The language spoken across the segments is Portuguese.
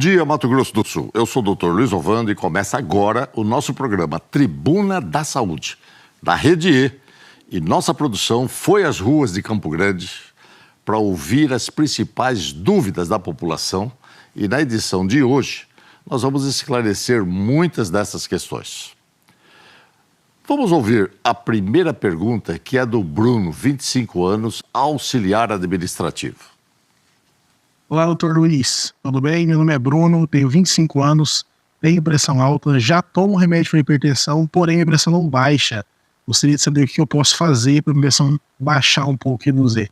dia, Mato Grosso do Sul. Eu sou o Dr. Luiz Ovando e começa agora o nosso programa Tribuna da Saúde, da Rede E. E nossa produção foi às ruas de Campo Grande para ouvir as principais dúvidas da população. E na edição de hoje, nós vamos esclarecer muitas dessas questões. Vamos ouvir a primeira pergunta, que é do Bruno, 25 anos, auxiliar administrativo. Olá, doutor Luiz. Tudo bem? Meu nome é Bruno, tenho 25 anos, tenho pressão alta, já tomo remédio para hipertensão, porém a pressão não baixa. Gostaria de saber o que eu posso fazer para a pressão baixar um pouco e reduzir.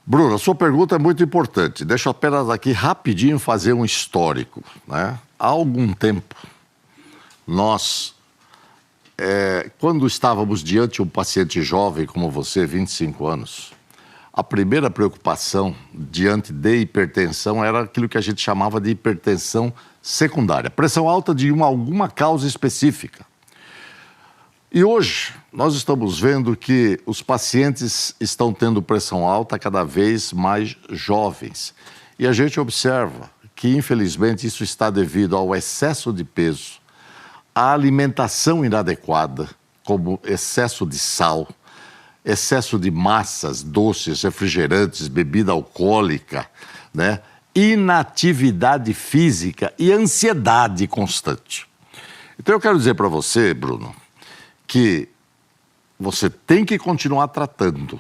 Bruno, a sua pergunta é muito importante. Deixa eu apenas aqui rapidinho fazer um histórico, né? Há algum tempo, nós, quando estávamos diante de um paciente jovem como você, 25 anos, a primeira preocupação diante de hipertensão era aquilo que a gente chamava de hipertensão secundária. Pressão alta de alguma causa específica. E hoje nós estamos vendo que os pacientes estão tendo pressão alta cada vez mais jovens. E a gente observa que, infelizmente, isso está devido ao excesso de peso, à alimentação inadequada, como excesso de sal, excesso de massas, doces, refrigerantes, bebida alcoólica, né? Inatividade física e ansiedade constante. Então eu quero dizer para você, Bruno, que você tem que continuar tratando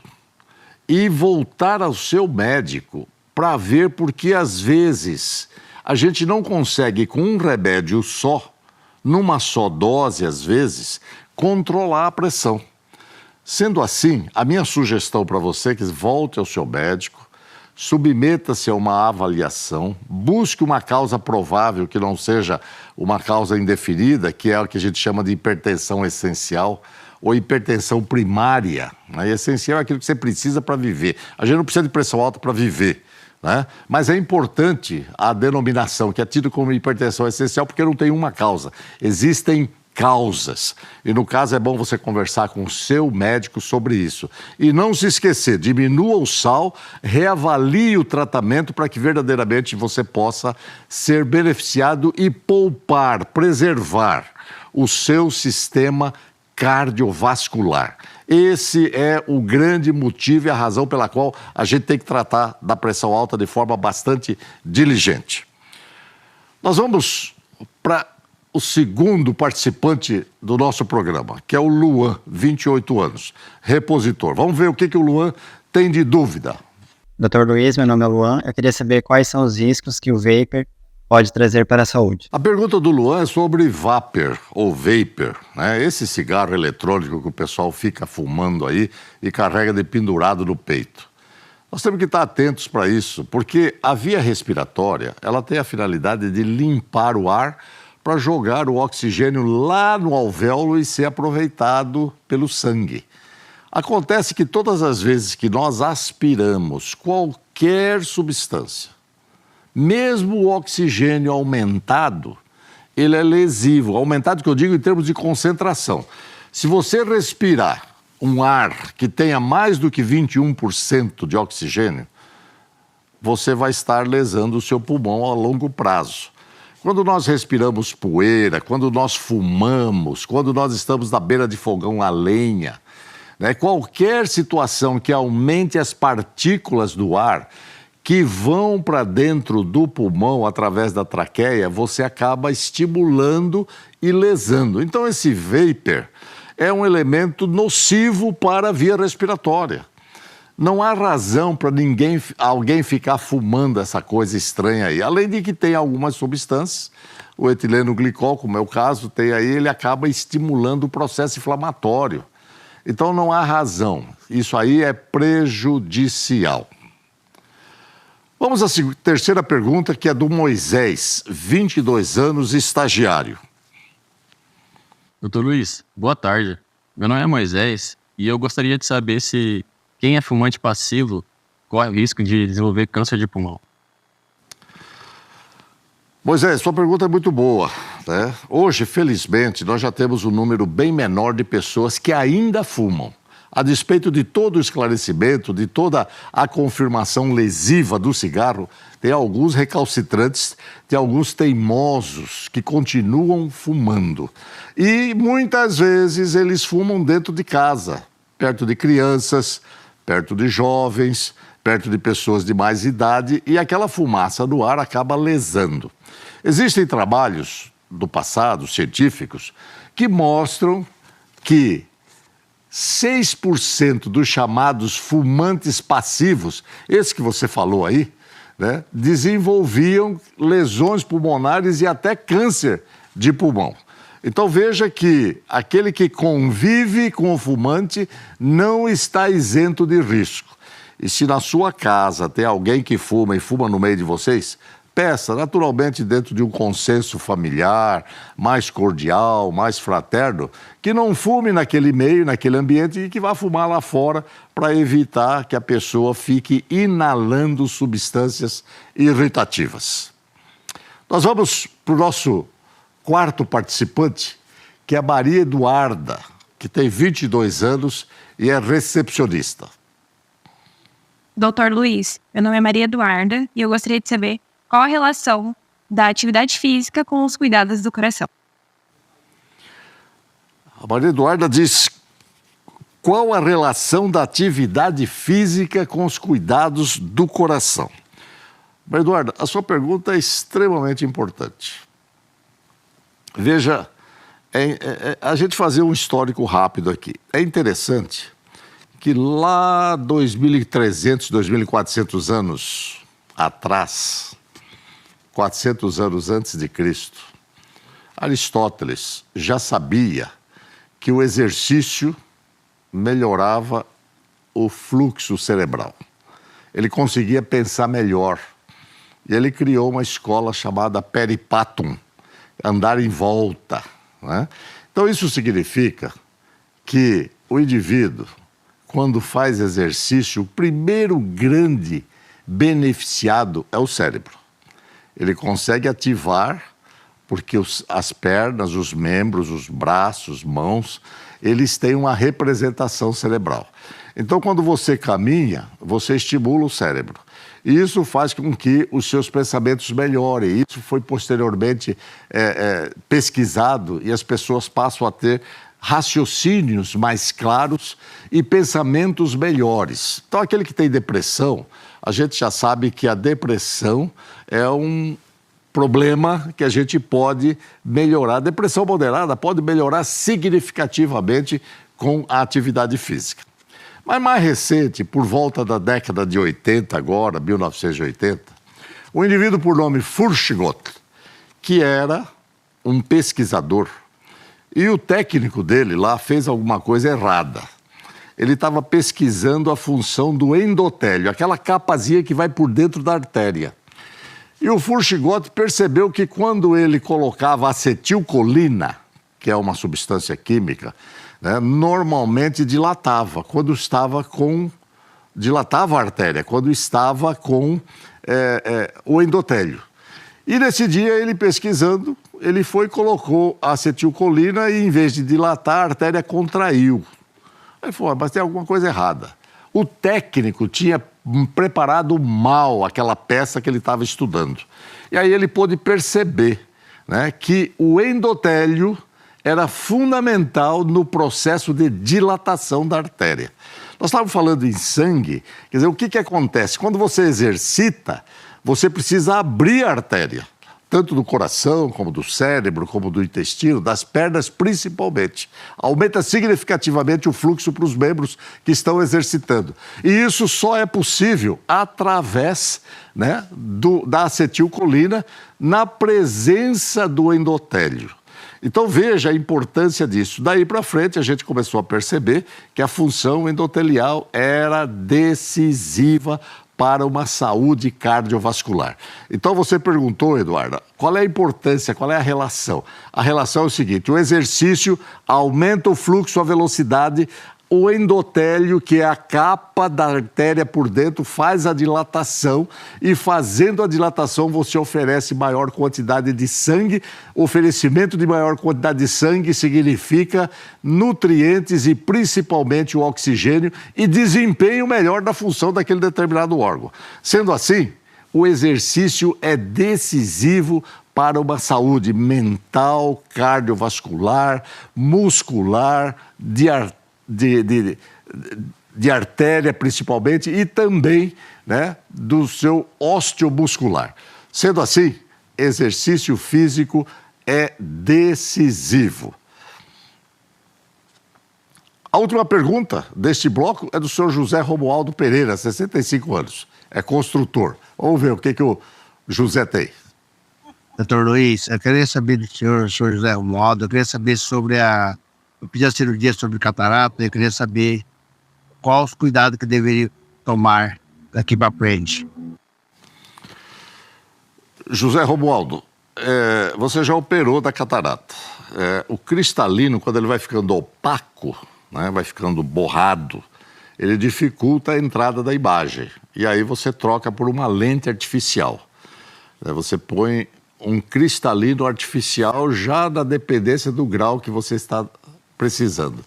e voltar ao seu médico para ver, porque às vezes a gente não consegue com um remédio só, numa só dose às vezes, controlar a pressão. Sendo assim, a minha sugestão para você é que volte ao seu médico, submeta-se a uma avaliação, busque uma causa provável que não seja uma causa indefinida, que é o que a gente chama de hipertensão essencial ou hipertensão primária. Né? Essencial é aquilo que você precisa para viver. A gente não precisa de pressão alta para viver, né? Mas é importante a denominação, que é tido como hipertensão essencial, porque não tem uma causa. Existem causas. E no caso é bom você conversar com o seu médico sobre isso. E não se esquecer, diminua o sal, reavalie o tratamento para que verdadeiramente você possa ser beneficiado e poupar, preservar o seu sistema cardiovascular. Esse é o grande motivo e a razão pela qual a gente tem que tratar da pressão alta de forma bastante diligente. Nós vamos para o segundo participante do nosso programa, que é o Luan, 28 anos, repositor. Vamos ver o que o Luan tem de dúvida. Dr. Luiz, meu nome é Luan. Eu queria saber quais são os riscos que o vapor pode trazer para a saúde. A pergunta do Luan é sobre vapor ou vapor, né? Esse cigarro eletrônico que o pessoal fica fumando aí e carrega de pendurado no peito. Nós temos que estar atentos para isso, porque a via respiratória, ela tem a finalidade de limpar o ar para jogar o oxigênio lá no alvéolo e ser aproveitado pelo sangue. Acontece que todas as vezes que nós aspiramos qualquer substância, mesmo o oxigênio aumentado, ele é lesivo. Aumentado que eu digo em termos de concentração. Se você respirar um ar que tenha mais do que 21% de oxigênio, você vai estar lesando o seu pulmão a longo prazo. Quando nós respiramos poeira, quando nós fumamos, quando nós estamos na beira de fogão a lenha, né, qualquer situação que aumente as partículas do ar que vão para dentro do pulmão através da traqueia, você acaba estimulando e lesando. Então esse vapor é um elemento nocivo para a via respiratória. Não há razão para alguém ficar fumando essa coisa estranha aí. Além de que tem algumas substâncias, o etileno glicol, como é o caso, tem aí, ele acaba estimulando o processo inflamatório. Então não há razão. Isso aí é prejudicial. Vamos à terceira pergunta, que é do Moisés, 22 anos, estagiário. Doutor Luiz, boa tarde. Meu nome é Moisés e eu gostaria de saber se quem é fumante passivo corre o risco de desenvolver câncer de pulmão. Moisés, sua pergunta é muito boa, né? Hoje, felizmente, nós já temos um número bem menor de pessoas que ainda fumam. a despeito de todo o esclarecimento, de toda a confirmação lesiva do cigarro, tem alguns recalcitrantes, tem alguns teimosos que continuam fumando. E muitas vezes eles fumam dentro de casa, perto de crianças, perto de jovens, perto de pessoas de mais idade, e aquela fumaça no ar acaba lesando. Existem trabalhos do passado, científicos, que mostram que 6% dos chamados fumantes passivos, esse que você falou aí, né, desenvolviam lesões pulmonares e até câncer de pulmão. Então veja que aquele que convive com o fumante não está isento de risco. E se na sua casa tem alguém que fuma e fuma no meio de vocês, peça, naturalmente dentro de um consenso familiar, mais cordial, mais fraterno, que não fume naquele meio, naquele ambiente e que vá fumar lá fora para evitar que a pessoa fique inalando substâncias irritativas. Nós vamos para o nosso quarto participante, que é a Maria Eduarda, que tem 22 anos e é recepcionista. Doutor Luiz, meu nome é Maria Eduarda e eu gostaria de saber qual a relação da atividade física com os cuidados do coração. A Maria Eduarda diz: qual a relação da atividade física com os cuidados do coração? Maria Eduarda, a sua pergunta é extremamente importante. Veja, a gente fazer um histórico rápido aqui. É interessante que lá 2.300, 2.400 anos atrás, 400 anos antes de Cristo, Aristóteles já sabia que o exercício melhorava o fluxo cerebral. Ele conseguia pensar melhor. E ele criou uma escola chamada Peripatum, andar em volta, né? Então isso significa que o indivíduo, quando faz exercício, o primeiro grande beneficiado é o cérebro. Ele consegue ativar, porque as pernas, os membros, os braços, mãos, eles têm uma representação cerebral. Então, quando você caminha, você estimula o cérebro. E isso faz com que os seus pensamentos melhorem. Isso foi posteriormente pesquisado e as pessoas passam a ter raciocínios mais claros e pensamentos melhores. Então, aquele que tem depressão, a gente já sabe que a depressão é um problema que a gente pode melhorar. A depressão moderada pode melhorar significativamente com a atividade física. Mas mais recente, por volta da década de 80 agora, 1980, um indivíduo por nome Furchgott, que era um pesquisador, e o técnico dele lá fez alguma coisa errada. Ele estava pesquisando a função do endotélio, aquela capazinha que vai por dentro da artéria. E o Furchgott percebeu que quando ele colocava acetilcolina, que é uma substância química, né, normalmente dilatava a artéria, quando estava com o endotélio. E nesse dia, ele pesquisando, ele foi e colocou a acetilcolina e, em vez de dilatar, a artéria contraiu. Aí falou, mas tem alguma coisa errada. O técnico tinha preparado mal aquela peça que ele estava estudando. E aí ele pôde perceber, né, que o endotélio era fundamental no processo de dilatação da artéria. Nós estávamos falando em sangue, quer dizer, o que acontece? Quando você exercita, você precisa abrir a artéria, tanto do coração, como do cérebro, como do intestino, das pernas principalmente. Aumenta significativamente o fluxo para os membros que estão exercitando. E isso só é possível através, né, da acetilcolina na presença do endotélio. Então veja a importância disso. Daí para frente a gente começou a perceber que a função endotelial era decisiva para uma saúde cardiovascular. Então você perguntou, Eduarda, qual é a importância, qual é a relação? A relação é o seguinte, o exercício aumenta o fluxo, a velocidade, O endotélio, que é a capa da artéria por dentro, faz a dilatação e fazendo a dilatação você oferece maior quantidade de sangue. Oferecimento de maior quantidade de sangue significa nutrientes e principalmente o oxigênio e desempenho melhor da função daquele determinado órgão. Sendo assim, o exercício é decisivo para uma saúde mental, cardiovascular, muscular, de artéria principalmente e também, né, do seu osteomuscular. Sendo assim, exercício físico é decisivo. A última pergunta deste bloco é do senhor José Romualdo Pereira, 65 anos. É construtor. Vamos ver o que o José tem. Doutor Luiz, eu queria saber do senhor José Romualdo, eu queria saber sobre eu pedi a cirurgia sobre catarata, eu queria saber quais os cuidados que eu deveria tomar daqui para frente. José Romualdo, você já operou da catarata. O cristalino, quando ele vai ficando opaco, né, vai ficando borrado, ele dificulta a entrada da imagem. E aí você troca por uma lente artificial. Você põe um cristalino artificial já na dependência do grau que você está precisando.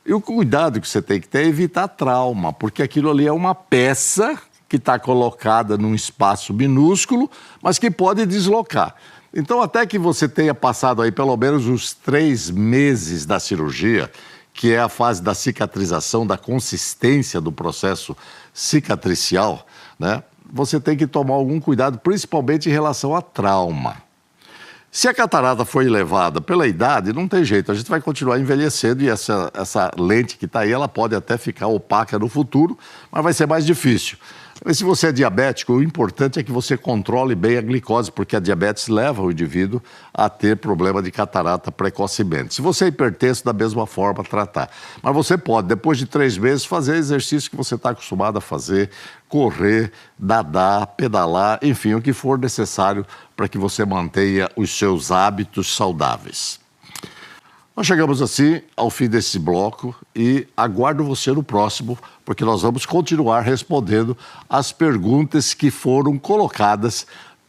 E o cuidado que você tem que ter é evitar trauma, porque aquilo ali é uma peça que está colocada num espaço minúsculo, mas que pode deslocar. Então, até que você tenha passado aí pelo menos os 3 meses da cirurgia, que é a fase da cicatrização, da consistência do processo cicatricial, né? Você tem que tomar algum cuidado, principalmente em relação a trauma. Se a catarata foi elevada pela idade, não tem jeito, a gente vai continuar envelhecendo e essa lente que está aí, ela pode até ficar opaca no futuro, mas vai ser mais difícil. Mas se você é diabético, o importante é que você controle bem a glicose, porque a diabetes leva o indivíduo a ter problema de catarata precocemente. Se você é hipertenso, da mesma forma, tratar. Mas você pode, depois de 3 meses, fazer exercício que você está acostumado a fazer, correr, nadar, pedalar, enfim, o que for necessário para que você mantenha os seus hábitos saudáveis. Nós chegamos assim ao fim desse bloco e aguardo você no próximo, porque nós vamos continuar respondendo as perguntas que foram colocadas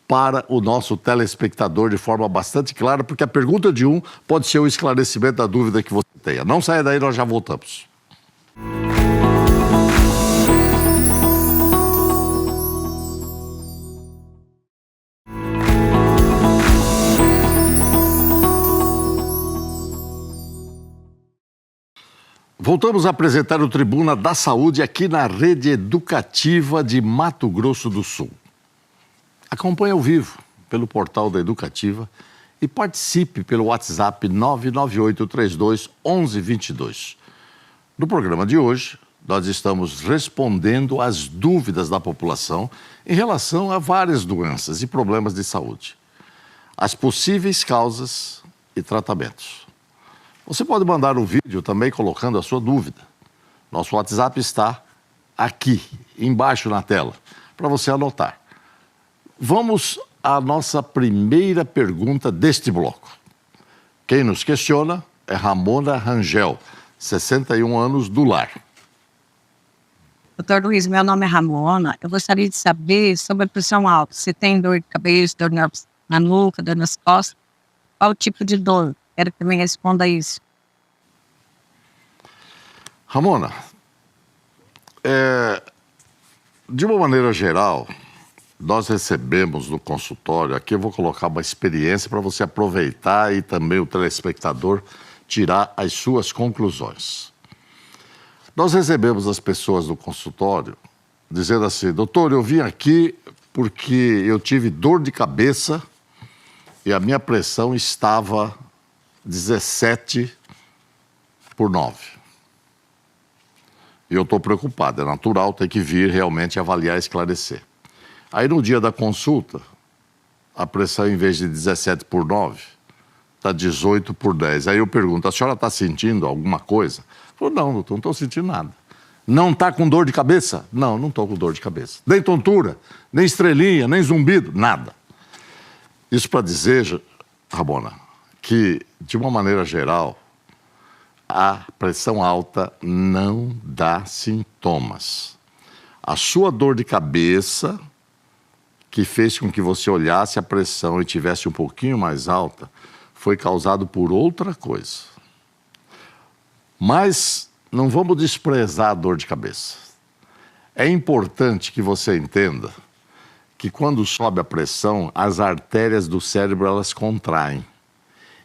para o nosso telespectador de forma bastante clara, porque a pergunta de um pode ser o esclarecimento da dúvida que você tenha. Não saia daí, nós já voltamos. Voltamos a apresentar o Tribuna da Saúde aqui na Rede Educativa de Mato Grosso do Sul. Acompanhe ao vivo pelo portal da Educativa e participe pelo WhatsApp 998321122. No programa de hoje, nós estamos respondendo às dúvidas da população em relação a várias doenças e problemas de saúde, as possíveis causas e tratamentos. Você pode mandar um vídeo também colocando a sua dúvida. Nosso WhatsApp está aqui, embaixo na tela, para você anotar. Vamos à nossa primeira pergunta deste bloco. Quem nos questiona é Ramona Rangel, 61 anos, do Lar. Doutor Luiz, meu nome é Ramona. Eu gostaria de saber sobre a pressão alta. Se tem dor de cabeça, dor na nuca, dor nas costas, qual o tipo de dor? Quero que também responda isso. Ramona, de uma maneira geral, nós recebemos no consultório, aqui eu vou colocar uma experiência para você aproveitar e também o telespectador tirar as suas conclusões. Nós recebemos as pessoas no consultório dizendo assim: doutor, eu vim aqui porque eu tive dor de cabeça e a minha pressão estava 17/9. E eu estou preocupado, é natural, tem que vir realmente avaliar e esclarecer. Aí no dia da consulta, a pressão em vez de 17/9, está 18/10. Aí eu pergunto: a senhora está sentindo alguma coisa? Falou: não, doutor, não estou sentindo nada. Não está com dor de cabeça? Não, não estou com dor de cabeça. Nem tontura, nem estrelinha, nem zumbido, nada. Isso para dizer, Ramona, que de uma maneira geral, a pressão alta não dá sintomas. A sua dor de cabeça, que fez com que você olhasse a pressão e tivesse um pouquinho mais alta, foi causado por outra coisa. Mas não vamos desprezar a dor de cabeça. É importante que você entenda que quando sobe a pressão, as artérias do cérebro elas contraem.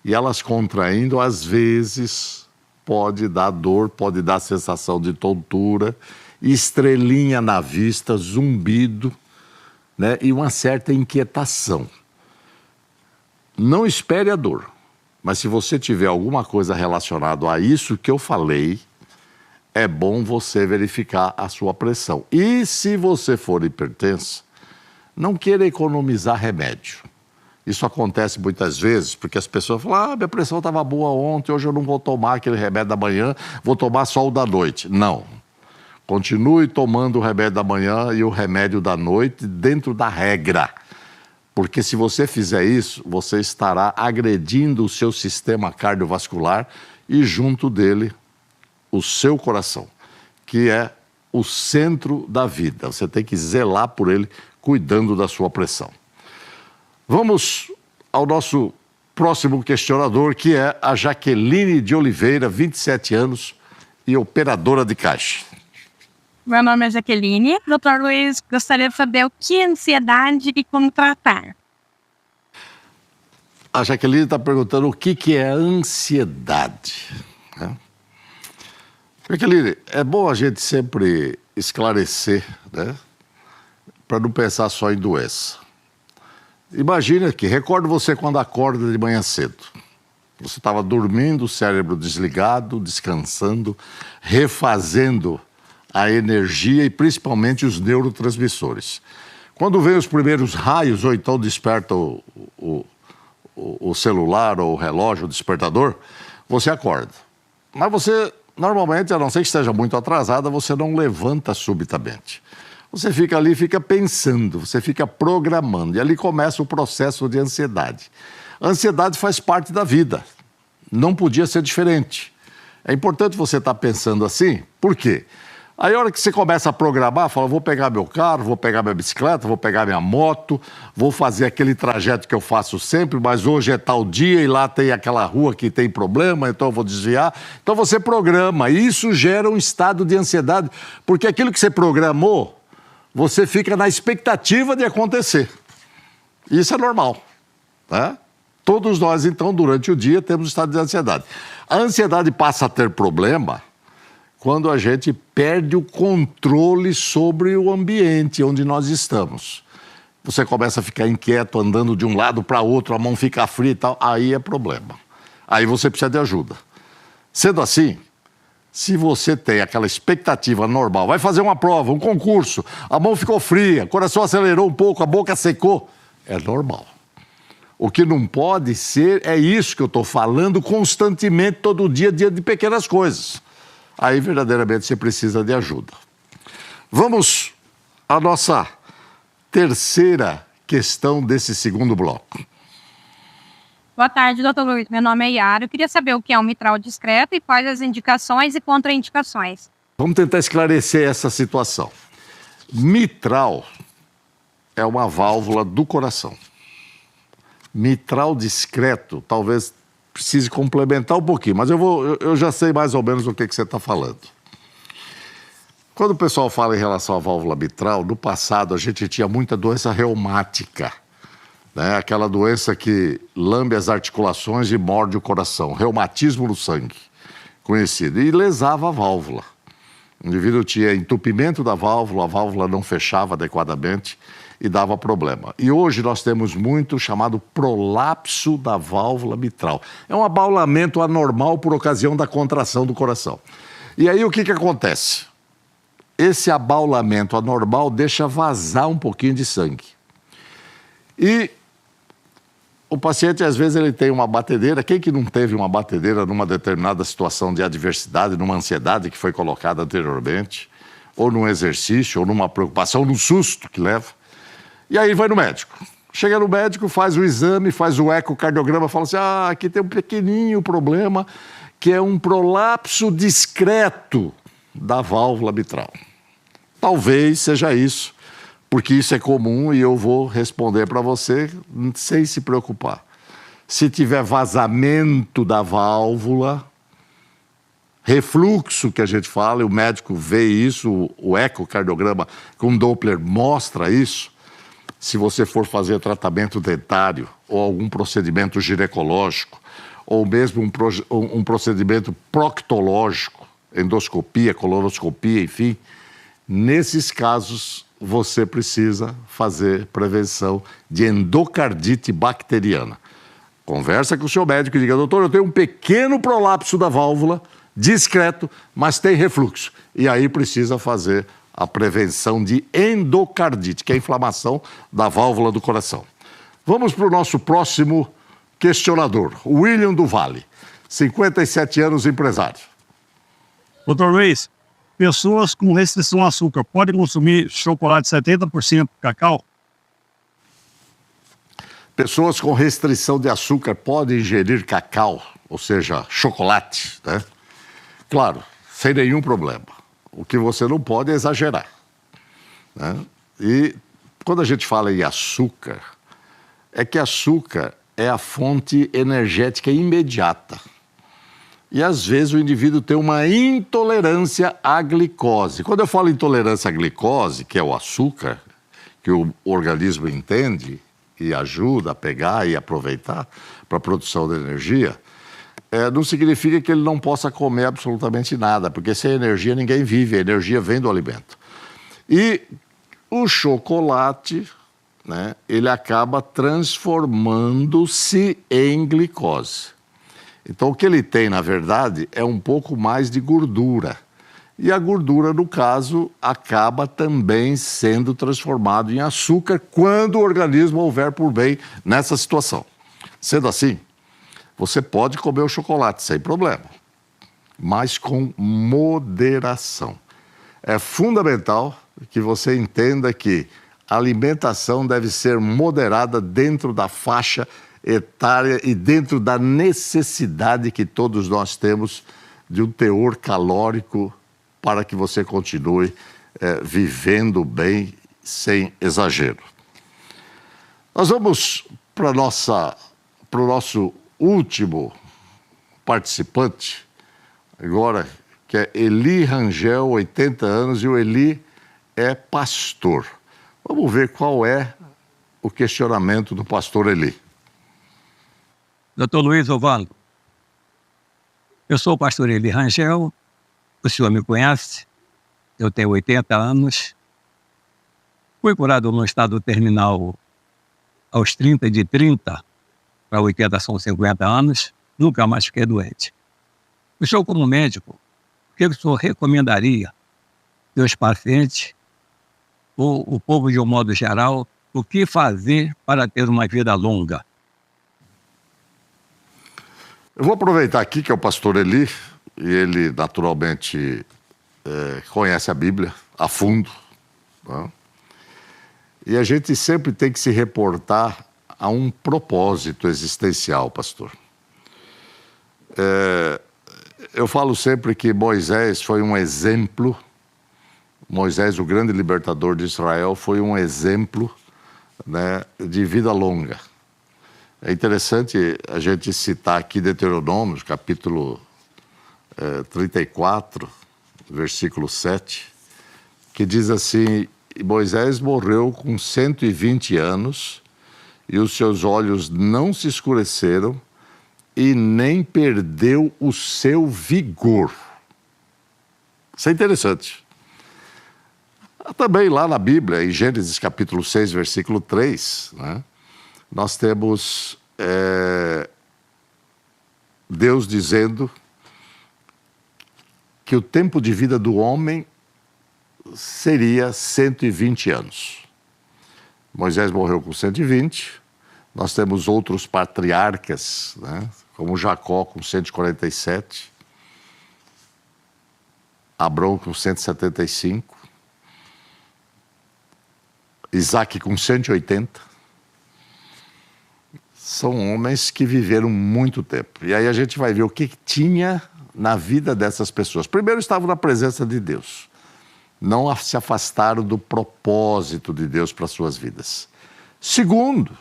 E elas contraindo, às vezes, pode dar dor, pode dar sensação de tontura, estrelinha na vista, zumbido, né? E uma certa inquietação. Não espere a dor, mas se você tiver alguma coisa relacionada a isso que eu falei, é bom você verificar a sua pressão. E se você for hipertenso, não queira economizar remédio. Isso acontece muitas vezes, porque as pessoas falam, minha pressão estava boa ontem, hoje eu não vou tomar aquele remédio da manhã, vou tomar só o da noite. Não. Continue tomando o remédio da manhã e o remédio da noite dentro da regra. Porque se você fizer isso, você estará agredindo o seu sistema cardiovascular e junto dele o seu coração, que é o centro da vida. Você tem que zelar por ele, cuidando da sua pressão. Vamos ao nosso próximo questionador, que é a Jaqueline de Oliveira, 27 anos e operadora de caixa. Meu nome é Jaqueline. Doutor Luiz, gostaria de saber o que é ansiedade e como tratar. A Jaqueline está perguntando o que é ansiedade, né? Jaqueline, é bom a gente sempre esclarecer, né? Para não pensar só em doença. Imagina aqui, recordo você quando acorda de manhã cedo. Você estava dormindo, o cérebro desligado, descansando, refazendo a energia e principalmente os neurotransmissores. Quando vem os primeiros raios, ou então desperta o celular ou o relógio, o despertador, você acorda. Mas você, normalmente, a não ser que esteja muito atrasada, você não levanta subitamente. Você fica ali, fica pensando, você fica programando. E ali começa o processo de ansiedade. A ansiedade faz parte da vida. Não podia ser diferente. É importante você estar pensando assim. Por quê? Aí a hora que você começa a programar, fala, vou pegar meu carro, vou pegar minha bicicleta, vou pegar minha moto, vou fazer aquele trajeto que eu faço sempre, mas hoje é tal dia e lá tem aquela rua que tem problema, então eu vou desviar. Então você programa e isso gera um estado de ansiedade, porque aquilo que você programou, você fica na expectativa de acontecer. Isso é normal, né? Todos nós, então, durante o dia, temos estado de ansiedade. A ansiedade passa a ter problema quando a gente perde o controle sobre o ambiente onde nós estamos. Você começa a ficar inquieto, andando de um lado para outro, a mão fica fria e tal, aí é problema. Aí você precisa de ajuda. Sendo assim, se você tem aquela expectativa normal, vai fazer uma prova, um concurso, a mão ficou fria, o coração acelerou um pouco, a boca secou, é normal. O que não pode ser é isso que eu estou falando constantemente, todo dia, dia de pequenas coisas. Aí, verdadeiramente, você precisa de ajuda. Vamos à nossa terceira questão desse segundo bloco. Boa tarde, doutor Luiz. Meu nome é Yara. Eu queria saber o que é um mitral discreto e quais as indicações e contraindicações. Vamos tentar esclarecer essa situação. Mitral é uma válvula do coração. Mitral discreto, talvez precise complementar um pouquinho, mas eu já sei mais ou menos o que você está falando. Quando o pessoal fala em relação à válvula mitral, no passado a gente tinha muita doença reumática, né? Aquela doença que lambe as articulações e morde o coração, reumatismo no sangue, conhecido, e lesava a válvula. O indivíduo tinha entupimento da válvula, a válvula não fechava adequadamente e dava problema. E hoje nós temos muito chamado prolapso da válvula mitral. É um abaulamento anormal por ocasião da contração do coração. E aí o que acontece? Esse abaulamento anormal deixa vazar um pouquinho de sangue. E o paciente, às vezes, ele tem uma batedeira. Quem que não teve uma batedeira numa determinada situação de adversidade, numa ansiedade que foi colocada anteriormente, ou num exercício, ou numa preocupação, num susto que leva? E aí vai no médico. Chega no médico, faz o exame, faz o ecocardiograma, fala assim, aqui tem um pequenininho problema que é um prolapso discreto da válvula mitral. Talvez seja isso, porque isso é comum e eu vou responder para você sem se preocupar. Se tiver vazamento da válvula, refluxo que a gente fala, e o médico vê isso, o ecocardiograma com Doppler mostra isso. Se você for fazer tratamento dentário ou algum procedimento ginecológico, ou mesmo um procedimento proctológico, endoscopia, colonoscopia, enfim, nesses casos você precisa fazer prevenção de endocardite bacteriana. Conversa com o seu médico e diga: doutor, eu tenho um pequeno prolapso da válvula, discreto, mas tem refluxo. E aí precisa fazer a prevenção de endocardite, que é a inflamação da válvula do coração. Vamos para o nosso próximo questionador, William do Vale, 57 anos, empresário. Doutor Luiz, pessoas com restrição ao açúcar podem consumir chocolate 70% cacau? Pessoas com restrição de açúcar podem ingerir cacau, ou seja, chocolate, né? Claro, sem nenhum problema. O que você não pode é exagerar, né? E quando a gente fala em açúcar, é que açúcar é a fonte energética imediata. E às vezes o indivíduo tem uma intolerância à glicose. Quando eu falo intolerância à glicose, que é o açúcar, que o organismo entende e ajuda a pegar e aproveitar para a produção de energia, não significa que ele não possa comer absolutamente nada, porque sem energia ninguém vive, a energia vem do alimento. E o chocolate, né, ele acaba transformando-se em glicose. Então o que ele tem, na verdade, é um pouco mais de gordura. E a gordura, no caso, acaba também sendo transformado em açúcar quando o organismo houver por bem nessa situação. Sendo assim, você pode comer o chocolate sem problema, mas com moderação. É fundamental que você entenda que a alimentação deve ser moderada dentro da faixa etária e dentro da necessidade que todos nós temos de um teor calórico para que você continue vivendo bem, sem exagero. Nós vamos para o nosso último participante, agora, que é Eli Rangel, 80 anos, e o Eli é pastor. Vamos ver qual é o questionamento do pastor Eli. Doutor Luiz Ovando, eu sou o pastor Eli Rangel, o senhor me conhece, eu tenho 80 anos, fui curado no estado terminal aos 30, de 30 para 80 são 50 anos, nunca mais fiquei doente. O senhor, como médico, o que o senhor recomendaria aos pacientes, ou o povo de um modo geral, o que fazer para ter uma vida longa? Eu vou aproveitar aqui que é o pastor Eli, e ele naturalmente conhece a Bíblia a fundo, né? E a gente sempre tem que se reportar a um propósito existencial, pastor. Eu falo sempre que Moisés foi um exemplo, Moisés, o grande libertador de Israel, foi um exemplo, né, de vida longa. É interessante a gente citar aqui Deuteronômio, capítulo 34, versículo 7, que diz assim: Moisés morreu com 120 anos e os seus olhos não se escureceram e nem perdeu o seu vigor. Isso é interessante. Também lá na Bíblia, em Gênesis capítulo 6, versículo 3, né, nós temos Deus dizendo que o tempo de vida do homem seria 120 anos. Moisés morreu com 120, nós temos outros patriarcas, né, como Jacó com 147, Abrão com 175, Isaac com 180. São homens que viveram muito tempo. E aí a gente vai ver o que tinha na vida dessas pessoas? Primeiro, estavam na presença de Deus. Não se afastaram do propósito de Deus para suas vidas. Segundo,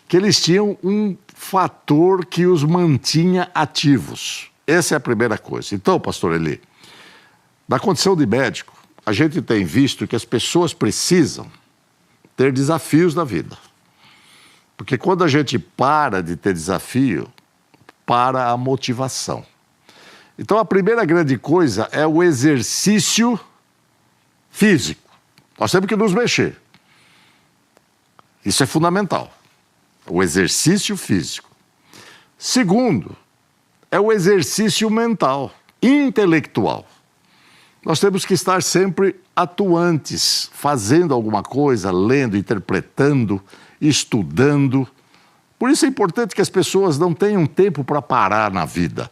que eles tinham um fator que os mantinha ativos. Essa é a primeira coisa. Então, pastor Eli, na condição de médico, a gente tem visto que as pessoas precisam ter desafios na vida. Porque quando a gente para de ter desafio, para a motivação. Então, a primeira grande coisa é o exercício físico. Nós temos que nos mexer. Isso é fundamental. O exercício físico. Segundo, é o exercício mental, intelectual. Nós temos que estar sempre atuantes, fazendo alguma coisa, lendo, interpretando, estudando. Por isso é importante que as pessoas não tenham tempo para parar na vida.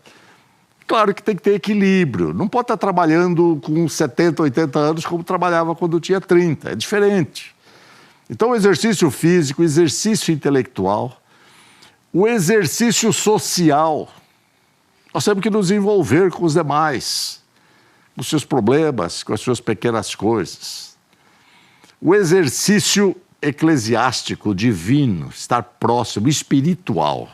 Claro que tem que ter equilíbrio. Não pode estar trabalhando com 70, 80 anos como trabalhava quando tinha 30. É diferente. Então, o exercício físico, o exercício intelectual, o exercício social. Nós temos que nos envolver com os demais, com os seus problemas, com as suas pequenas coisas. O exercício eclesiástico, divino, estar próximo, espiritual.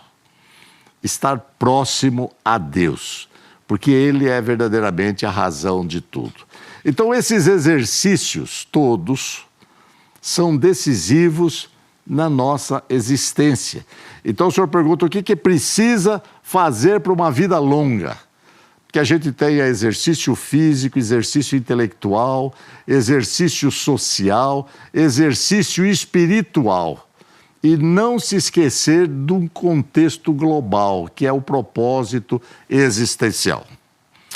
Estar próximo a Deus, porque Ele é verdadeiramente a razão de tudo. Então, esses exercícios todos são decisivos na nossa existência. Então, o senhor pergunta o que precisa fazer para uma vida longa? Que a gente tenha exercício físico, exercício intelectual, exercício social, exercício espiritual. E não se esquecer de um contexto global, que é o propósito existencial.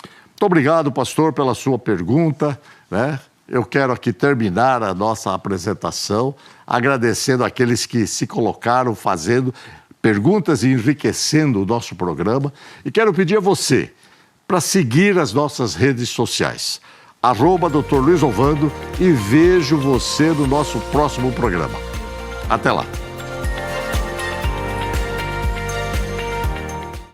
Muito obrigado, pastor, pela sua pergunta, né? Eu quero aqui terminar a nossa apresentação agradecendo aqueles que se colocaram fazendo perguntas e enriquecendo o nosso programa. E quero pedir a você para seguir as nossas redes sociais, @Dr. Luiz Ovando, e vejo você no nosso próximo programa. Até lá!